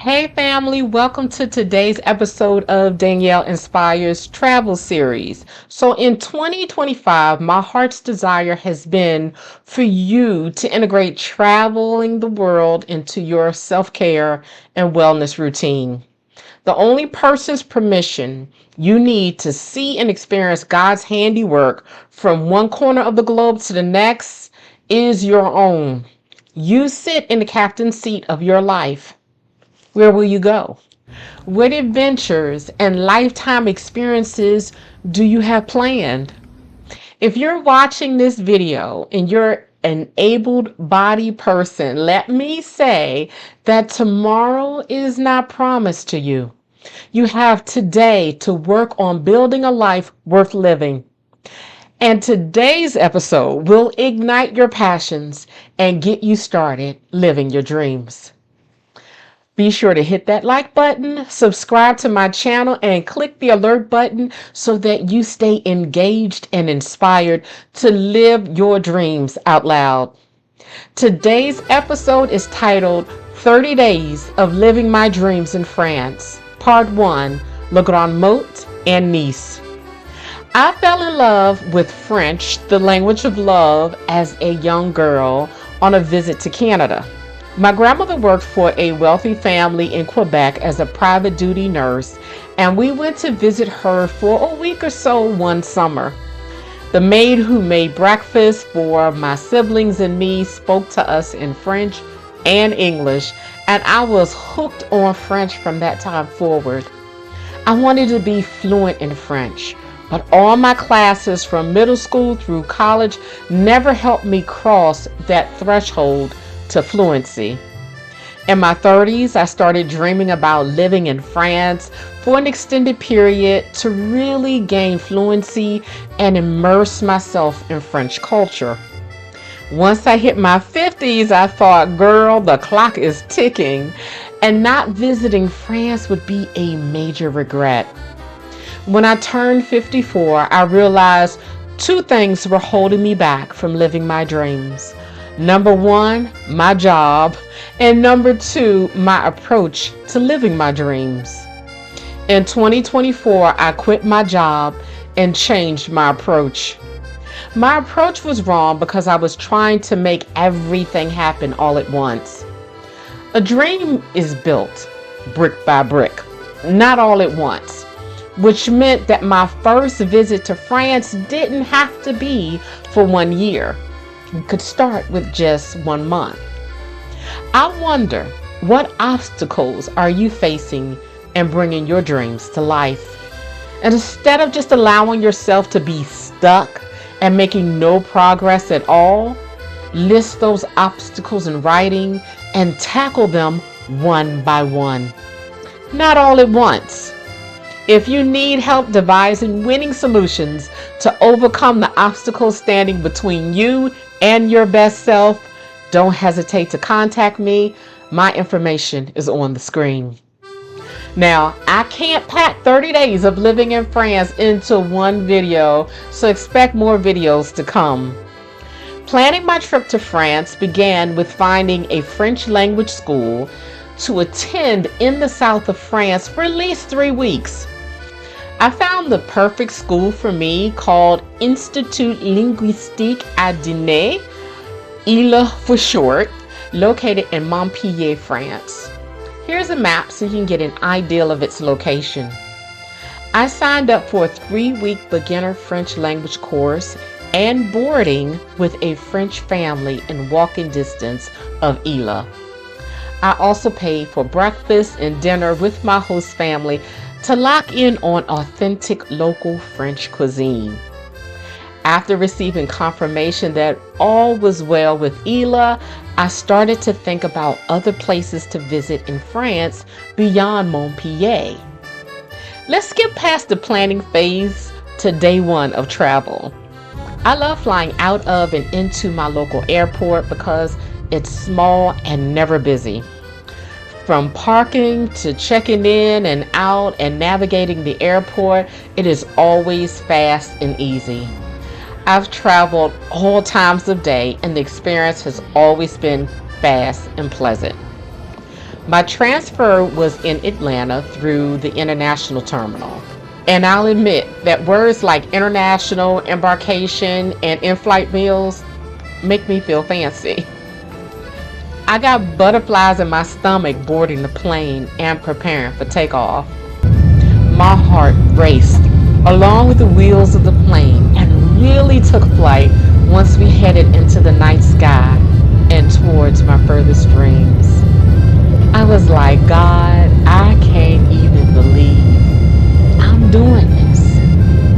Hey family, welcome to today's episode of Danielle Inspires travel series. So in 2025, my heart's desire has been for you to integrate traveling the world into your self-care and wellness routine. The only person's permission you need to see and experience God's handiwork from one corner of the globe to the next is your own. You sit in the captain's seat of your life. Where will you go? What adventures and lifetime experiences do you have planned? If you're watching this video and you're an able bodied person, let me say that tomorrow is not promised to you. You have today to work on building a life worth living. And today's episode will ignite your passions and get you started living your dreams. Be sure to hit that like button, subscribe to my channel, and click the alert button so that you stay engaged and inspired to live your dreams out loud. Today's episode is titled 30 Days of Living My Dreams in France, Part 1, Le Grande-Motte and Nice. I fell in love with French, the language of love, as a young girl on a visit to Canada. My grandmother worked for a wealthy family in Quebec as a private duty nurse, and we went to visit her for a week or so one summer. The maid who made breakfast for my siblings and me spoke to us in French and English, and I was hooked on French from that time forward. I wanted to be fluent in French, but all my classes from middle school through college never helped me cross that threshold to fluency. In my 30s, I started dreaming about living in France for an extended period to really gain fluency and immerse myself in French culture. Once I hit my 50s, I thought, girl, the clock is ticking, and not visiting France would be a major regret. When I turned 54, I realized two things were holding me back from living my dreams. Number one, my job, and number two, my approach to living my dreams. In 2024, I quit my job and changed my approach. My approach was wrong because I was trying to make everything happen all at once. A dream is built brick by brick, not all at once, which meant that my first visit to France didn't have to be for 1 year. You could start with just 1 month. I wonder, what obstacles are you facing in bringing your dreams to life? And instead of just allowing yourself to be stuck and making no progress at all, list those obstacles in writing and tackle them one by one. Not all at once. If you need help devising winning solutions to overcome the obstacles standing between you and your best self, don't hesitate to contact me. My information is on the screen. Now, I can't pack 30 days of living in France into one video, so expect more videos to come. Planning my trip to France began with finding a French language school to attend in the south of France for at least 3 weeks. I found the perfect school for me called Institut Linguistic Adenet, ILE for short, located in Montpellier, France. Here's a map so you can get an idea of its location. I signed up for a 3-week beginner French language course and boarding with a French family in walking distance of ILE. I also paid for breakfast and dinner with my host family to lock in on authentic local French cuisine. After receiving confirmation that all was well with ILE, I started to think about other places to visit in France beyond Montpellier. Let's skip past the planning phase to day 1 of travel. I love flying out of and into my local airport because it's small and never busy. From parking to checking in and out and navigating the airport, it is always fast and easy. I've traveled all times of day and the experience has always been fast and pleasant. My transfer was in Atlanta through the international terminal. And I'll admit that words like international, embarkation, and in-flight meals make me feel fancy. I got butterflies in my stomach boarding the plane and preparing for takeoff. My heart raced along with the wheels of the plane and really took flight once we headed into the night sky and towards my furthest dreams. I was like, God, I can't even believe I'm doing this.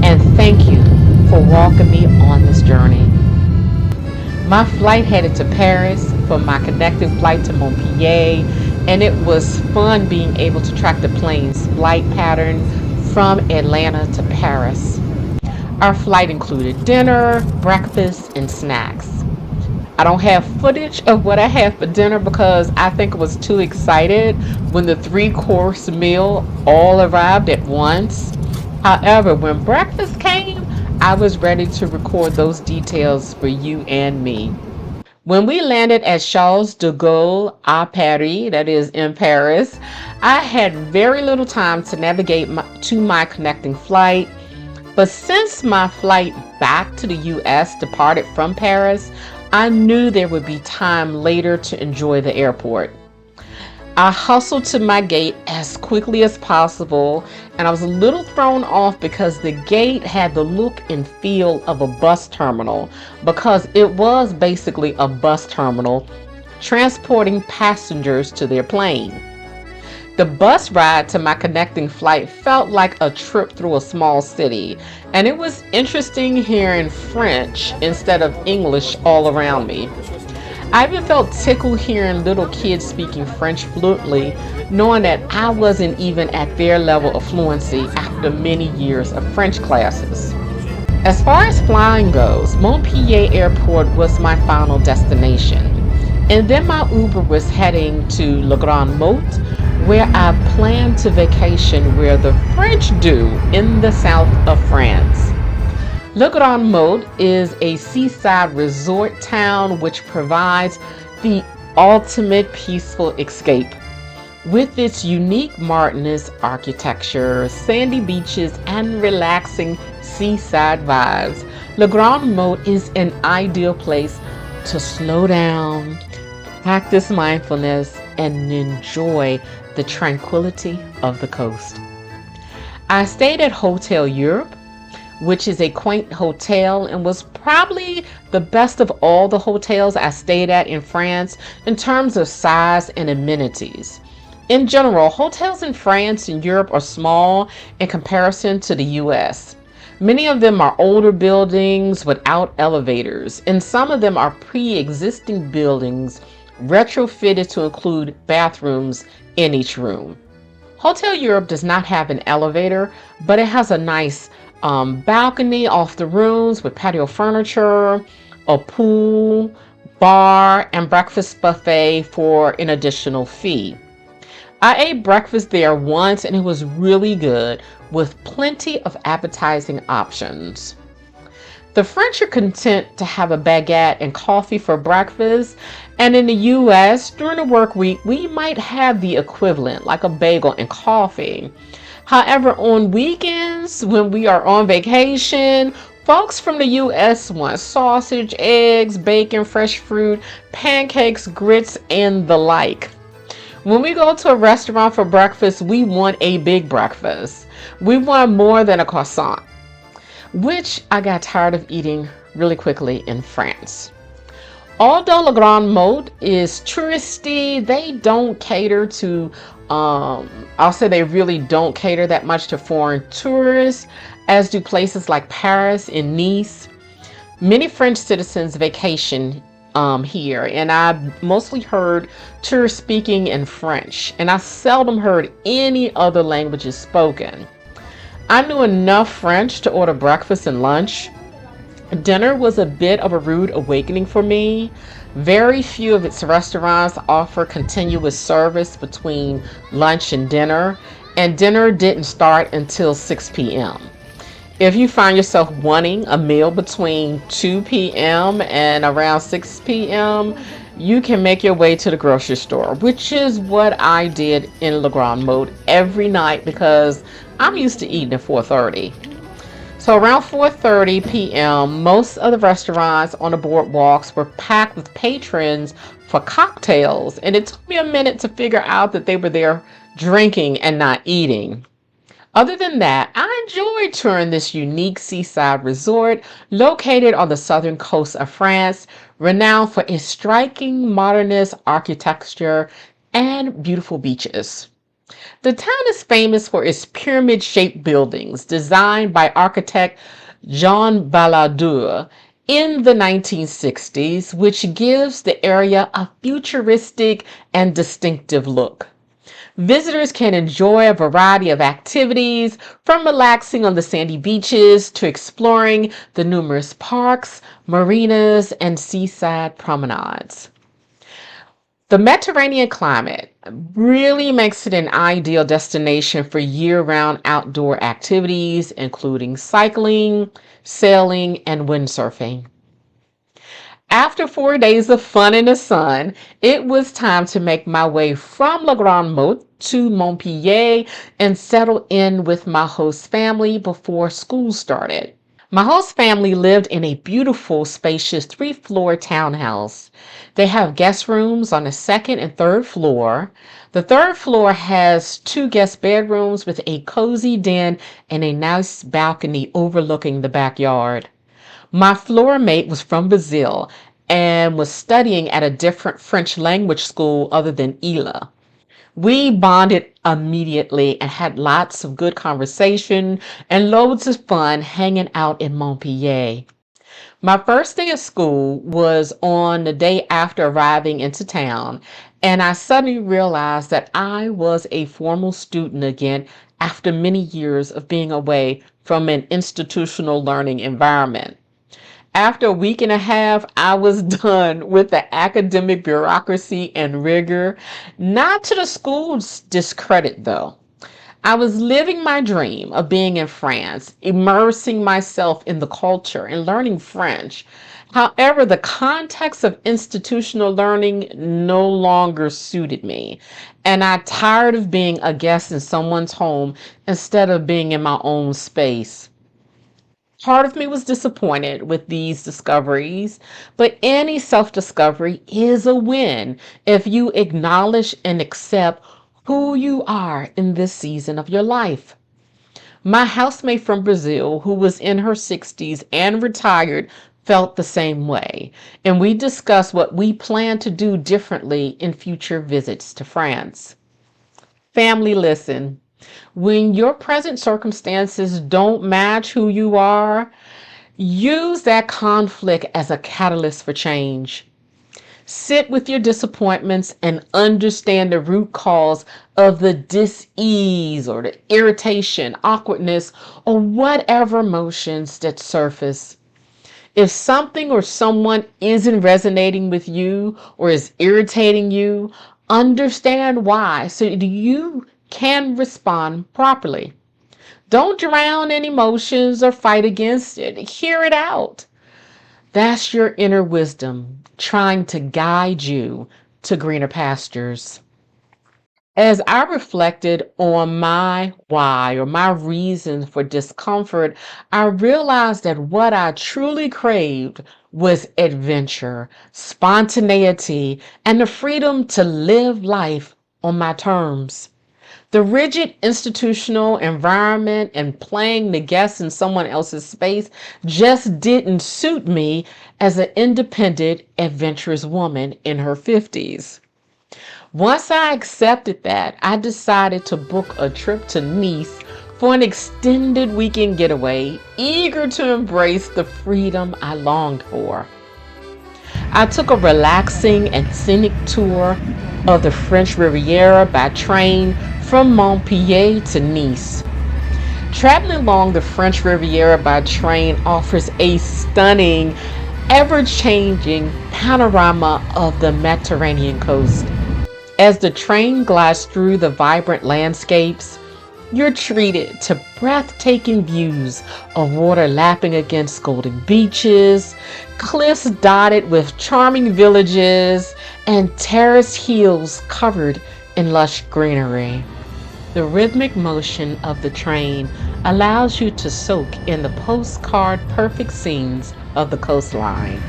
And thank you for walking me on this journey. My flight headed to Paris for my connecting flight to Montpellier, and it was fun being able to track the plane's flight pattern from Atlanta to Paris. Our flight included dinner, breakfast, and snacks. I don't have footage of what I had for dinner because I think I was too excited when the three-course meal all arrived at once. However, when breakfast came, I was ready to record those details for you and me. When we landed at Charles de Gaulle à Paris, that is in Paris, I had very little time to navigate to my connecting flight. But since my flight back to the US departed from Paris, I knew there would be time later to enjoy the airport. I hustled to my gate as quickly as possible, and I was a little thrown off because the gate had the look and feel of a bus terminal, because it was basically a bus terminal transporting passengers to their plane. The bus ride to my connecting flight felt like a trip through a small city, and it was interesting hearing French instead of English all around me. I even felt tickled hearing little kids speaking French fluently, knowing that I wasn't even at their level of fluency after many years of French classes. As far as flying goes, Montpellier Airport was my final destination. And then my Uber was heading to Le Grande-Motte, where I planned to vacation where the French do in the south of France. Le Grande-Motte is a seaside resort town which provides the ultimate peaceful escape. With its unique Martinist architecture, sandy beaches, and relaxing seaside vibes, Le Grande-Motte is an ideal place to slow down, practice mindfulness, and enjoy the tranquility of the coast. I stayed at Hotel Europe, which is a quaint hotel and was probably the best of all the hotels I stayed at in France in terms of size and amenities. In general, hotels in France and Europe are small in comparison to the US. Many of them are older buildings without elevators, and some of them are pre-existing buildings retrofitted to include bathrooms in each room. Hotel Europe does not have an elevator, but it has a nice balcony off the rooms with patio furniture, a pool, bar, and breakfast buffet for an additional fee. I ate breakfast there once and it was really good with plenty of appetizing options. The French are content to have a baguette and coffee for breakfast, and in the US, during the work week, we might have the equivalent, like a bagel and coffee. However, on weekends, when we are on vacation, folks from the US want sausage, eggs, bacon, fresh fruit, pancakes, grits, and the like. When we go to a restaurant for breakfast, we want a big breakfast. We want more than a croissant, which I got tired of eating really quickly in France. Although Le Grande-Motte is touristy, they don't cater to, I'll say they really don't cater that much to foreign tourists, as do places like Paris and Nice. Many French citizens vacation here, and I mostly heard tourists speaking in French, and I seldom heard any other languages spoken. I knew enough French to order breakfast and lunch. Dinner was a bit of a rude awakening for me. Very few of its restaurants offer continuous service between lunch and dinner dinner didn't start until 6 p.m. If you find yourself wanting a meal between 2 p.m. and around 6 p.m., you can make your way to the grocery store, which is what I did in Le Grande-Motte every night because I'm used to eating at 4:30. So around 4:30 p.m., most of the restaurants on the boardwalks were packed with patrons for cocktails, and it took me a minute to figure out that they were there drinking and not eating. Other than that, I enjoyed touring this unique seaside resort located on the southern coast of France, renowned for its striking modernist architecture and beautiful beaches. The town is famous for its pyramid-shaped buildings designed by architect Jean Balladur in the 1960s, which gives the area a futuristic and distinctive look. Visitors can enjoy a variety of activities, from relaxing on the sandy beaches to exploring the numerous parks, marinas, and seaside promenades. The Mediterranean climate really makes it an ideal destination for year-round outdoor activities, including cycling, sailing, and windsurfing. After 4 days of fun in the sun, it was time to make my way from La Grande-Motte to Montpellier and settle in with my host family before school started. My host family lived in a beautiful, spacious three-floor townhouse. They have guest rooms on the second and third floor. The third floor has two guest bedrooms with a cozy den and a nice balcony overlooking the backyard. My floor mate was from Brazil and was studying at a different French language school other than ELA. We bonded immediately and had lots of good conversation and loads of fun hanging out in Montpellier. My first day of school was on the day after arriving into town, and I suddenly realized that I was a formal student again after many years of being away from an institutional learning environment. After a week and a half, I was done with the academic bureaucracy and rigor, not to the school's discredit though. I was living my dream of being in France, immersing myself in the culture and learning French. However, the context of institutional learning no longer suited me, and I tired of being a guest in someone's home instead of being in my own space. Part of me was disappointed with these discoveries, but any self discovery is a win if you acknowledge and accept who you are in this season of your life. My housemate from Brazil, who was in her 60s and retired, felt the same way, and we discussed what we plan to do differently in future visits to France. Family, listen. When your present circumstances don't match who you are, use that conflict as a catalyst for change. Sit with your disappointments and understand the root cause of the dis-ease or the irritation, awkwardness, or whatever emotions that surface. If something or someone isn't resonating with you or is irritating you, understand why so you can respond properly. Don't drown in emotions or fight against it. Hear it out. That's your inner wisdom trying to guide you to greener pastures. As I reflected on my why or my reason for discomfort, I realized that what I truly craved was adventure, spontaneity, and the freedom to live life on my terms. The rigid institutional environment and playing the guest in someone else's space just didn't suit me as an independent, adventurous woman in her 50s. Once I accepted that, I decided to book a trip to Nice for an extended weekend getaway, eager to embrace the freedom I longed for. I took a relaxing and scenic tour of the French Riviera by train from Montpellier to Nice. Traveling along the French Riviera by train offers a stunning, ever-changing panorama of the Mediterranean coast. As the train glides through the vibrant landscapes, you're treated to breathtaking views of water lapping against golden beaches, cliffs dotted with charming villages, and terrace hills covered in lush greenery. The rhythmic motion of the train allows you to soak in the postcard perfect scenes of the coastline.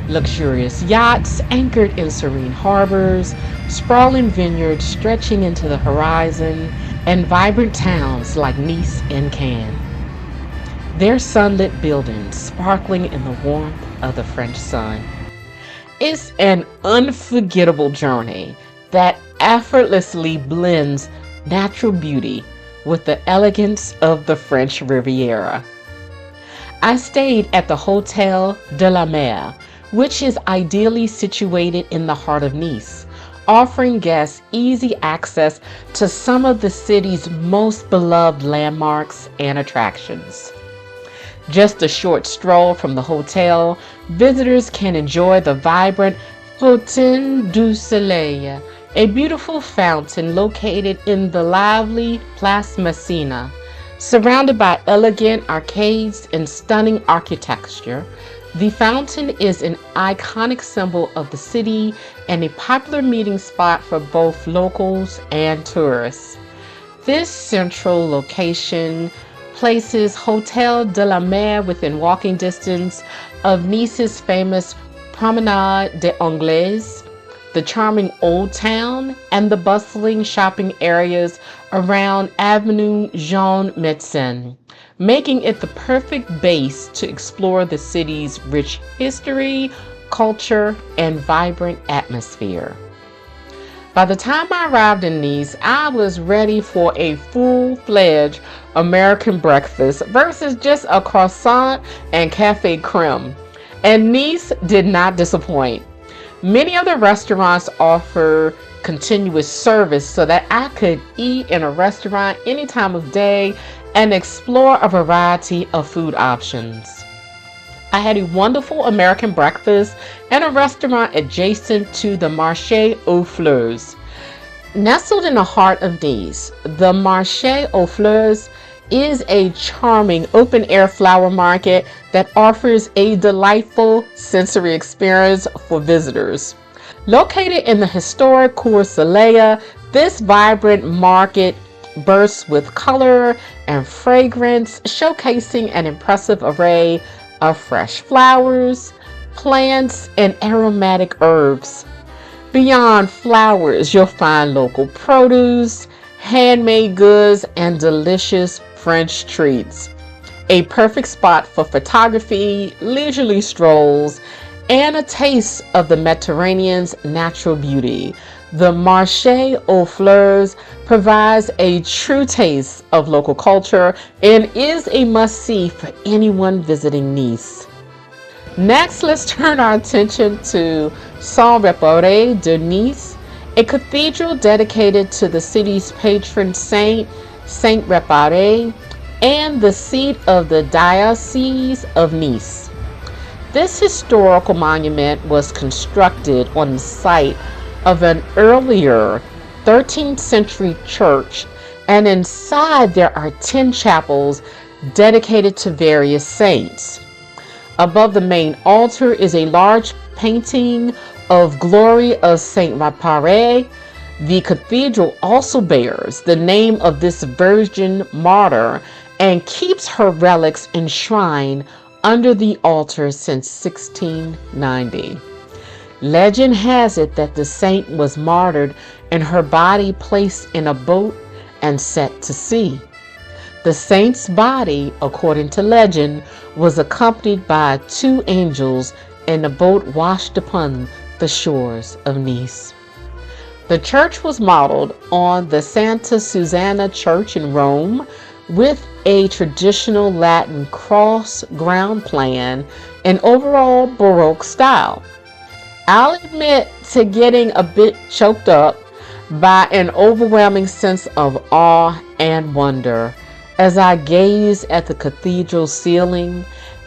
Luxurious yachts anchored in serene harbors, sprawling vineyards stretching into the horizon, and vibrant towns like Nice and Cannes. Their sunlit buildings sparkling in the warmth of the French sun. It's an unforgettable journey that effortlessly blends natural beauty with the elegance of the French Riviera. I stayed at the Hotel de la Mer, which is ideally situated in the heart of Nice, offering guests easy access to some of the city's most beloved landmarks and attractions. Just a short stroll from the hotel, visitors can enjoy the vibrant Fontaine du Soleil, a beautiful fountain located in the lively Place Messina. Surrounded by elegant arcades and stunning architecture, the fountain is an iconic symbol of the city and a popular meeting spot for both locals and tourists. This central location places Hotel de la Mer within walking distance of Nice's famous Promenade des Anglais, the charming Old Town, and the bustling shopping areas around Avenue Jean Médecin, making it the perfect base to explore the city's rich history, culture, and vibrant atmosphere. By the time I arrived in Nice, I was ready for a full-fledged American breakfast versus just a croissant and cafe creme. And Nice did not disappoint. Many of the restaurants offer continuous service so that I could eat in a restaurant any time of day and explore a variety of food options. I had a wonderful American breakfast in a restaurant adjacent to the Marché aux Fleurs. Nestled in the heart of Nice, the Marché aux Fleurs is a charming open-air flower market that offers a delightful sensory experience for visitors. Located in the historic Cours Soleil, this vibrant market bursts with color and fragrance, showcasing an impressive array of fresh flowers, plants, and aromatic herbs. Beyond flowers, you'll find local produce, handmade goods, and delicious French treats. A perfect spot for photography, leisurely strolls, and a taste of the Mediterranean's natural beauty. The Marché aux Fleurs provides a true taste of local culture and is a must-see for anyone visiting Nice. Next, let's turn our attention to Sainte-Reparate de Nice, a cathedral dedicated to the city's patron saint, Sainte-Reparate, and the seat of the Diocese of Nice. This historical monument was constructed on the site of an earlier 13th century church, and inside there are 10 chapels dedicated to various saints. Above the main altar is a large painting of Glory of Sainte-Reparate. The cathedral also bears the name of this virgin martyr and keeps her relics enshrined under the altar since 1690. Legend has it that the saint was martyred and her body placed in a boat and set to sea. The saint's body, according to legend, was accompanied by 2 angels and the boat washed upon the shores of Nice. The church was modeled on the Santa Susanna Church in Rome with a traditional Latin cross ground plan and overall Baroque style. I'll admit to getting a bit choked up by an overwhelming sense of awe and wonder as I gaze at the cathedral ceiling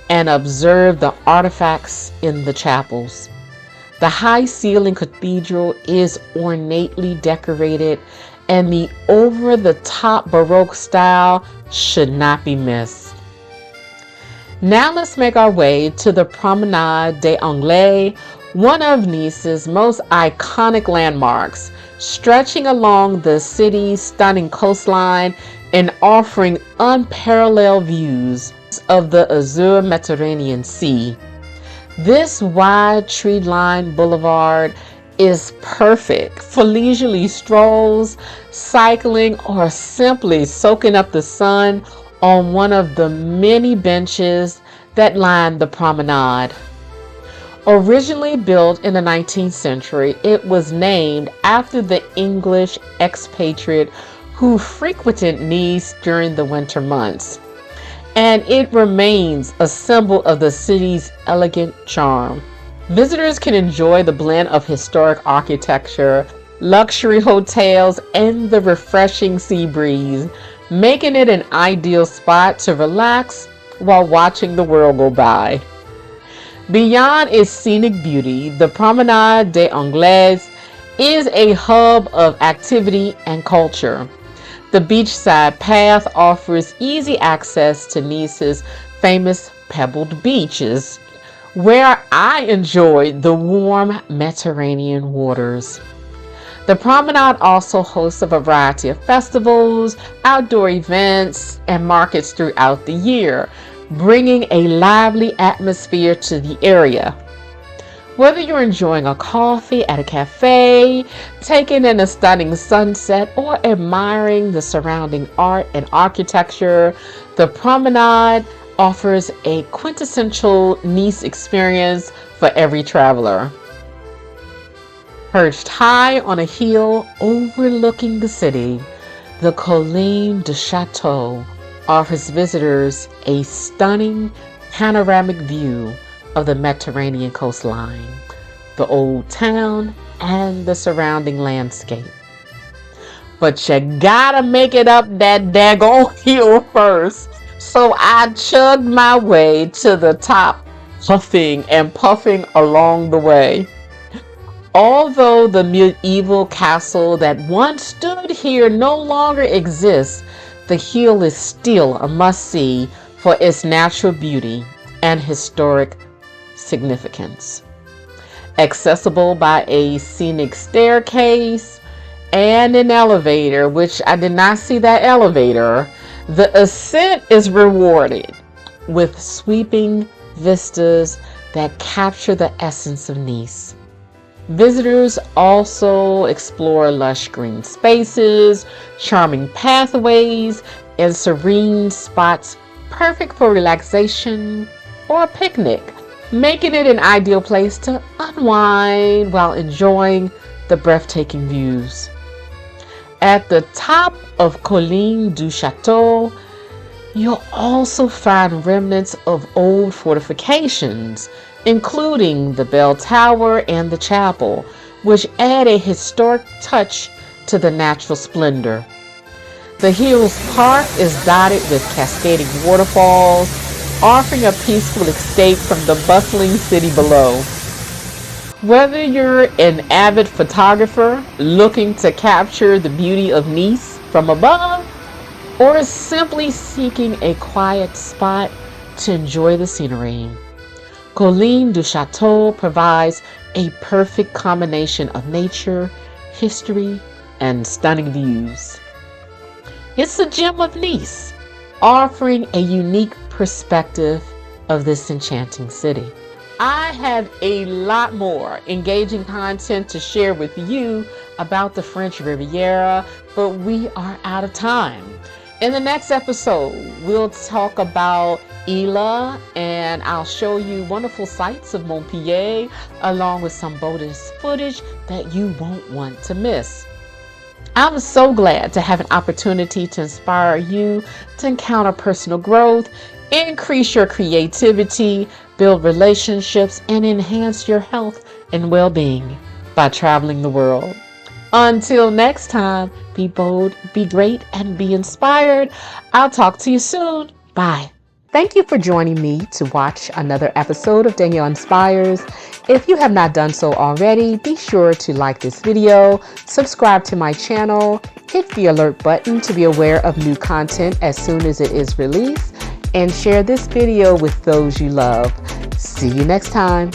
and observe the artifacts in the chapels. The high-ceiling cathedral is ornately decorated, and the over-the-top Baroque style should not be missed. Now let's make our way to the Promenade des Anglais, one of Nice's most iconic landmarks, stretching along the city's stunning coastline and offering unparalleled views of the azure Mediterranean Sea. This wide tree-lined boulevard is perfect for leisurely strolls, cycling, or simply soaking up the sun on one of the many benches that line the promenade. Originally built in the 19th century, it was named after the English expatriate who frequented Nice during the winter months, and it remains a symbol of the city's elegant charm. Visitors can enjoy the blend of historic architecture, luxury hotels, and the refreshing sea breeze, making it an ideal spot to relax while watching the world go by. Beyond its scenic beauty, the Promenade des Anglais is a hub of activity and culture. The beachside path offers easy access to Nice's famous pebbled beaches, where I enjoyed the warm Mediterranean waters. The promenade also hosts a variety of festivals, outdoor events, and markets throughout the year, bringing a lively atmosphere to the area. Whether you're enjoying a coffee at a cafe, taking in a stunning sunset, or admiring the surrounding art and architecture, the promenade offers a quintessential Nice experience for every traveler. Perched high on a hill overlooking the city, the Colline du Château offers visitors a stunning panoramic view of the Mediterranean coastline, the old town, and the surrounding landscape. But you gotta make it up that daggone hill first. So I chugged my way to the top, huffing and puffing along the way. Although the medieval castle that once stood here no longer exists, the hill is still a must-see for its natural beauty and historic significance. Accessible by a scenic staircase and an elevator, which I did not see that elevator, the ascent is rewarded with sweeping vistas that capture the essence of Nice. Visitors also explore lush green spaces, charming pathways, and serene spots perfect for relaxation or a picnic, making it an ideal place to unwind while enjoying the breathtaking views. At the top of Colline du Château, you'll also find remnants of old fortifications, including the bell tower and the chapel, which add a historic touch to the natural splendor. The hill's park is dotted with cascading waterfalls, offering a peaceful escape from the bustling city below. Whether you're an avid photographer looking to capture the beauty of Nice from above, or simply seeking a quiet spot to enjoy the scenery, Colline du Château provides a perfect combination of nature, history, and stunning views. It's a gem of Nice, offering a unique perspective of this enchanting city. I have a lot more engaging content to share with you about the French Riviera, but we are out of time. In the next episode, we'll talk about Ile, and I'll show you wonderful sights of Montpellier, along with some bonus footage that you won't want to miss. I'm so glad to have an opportunity to inspire you to encounter personal growth, increase your creativity, build relationships, and enhance your health and well-being by traveling the world. Until next time, be bold, be great, and be inspired. I'll talk to you soon. Bye. Thank you for joining me to watch another episode of Danielle Inspires. If you have not done so already, be sure to like this video, subscribe to my channel, hit the alert button to be aware of new content as soon as it is released, and share this video with those you love. See you next time.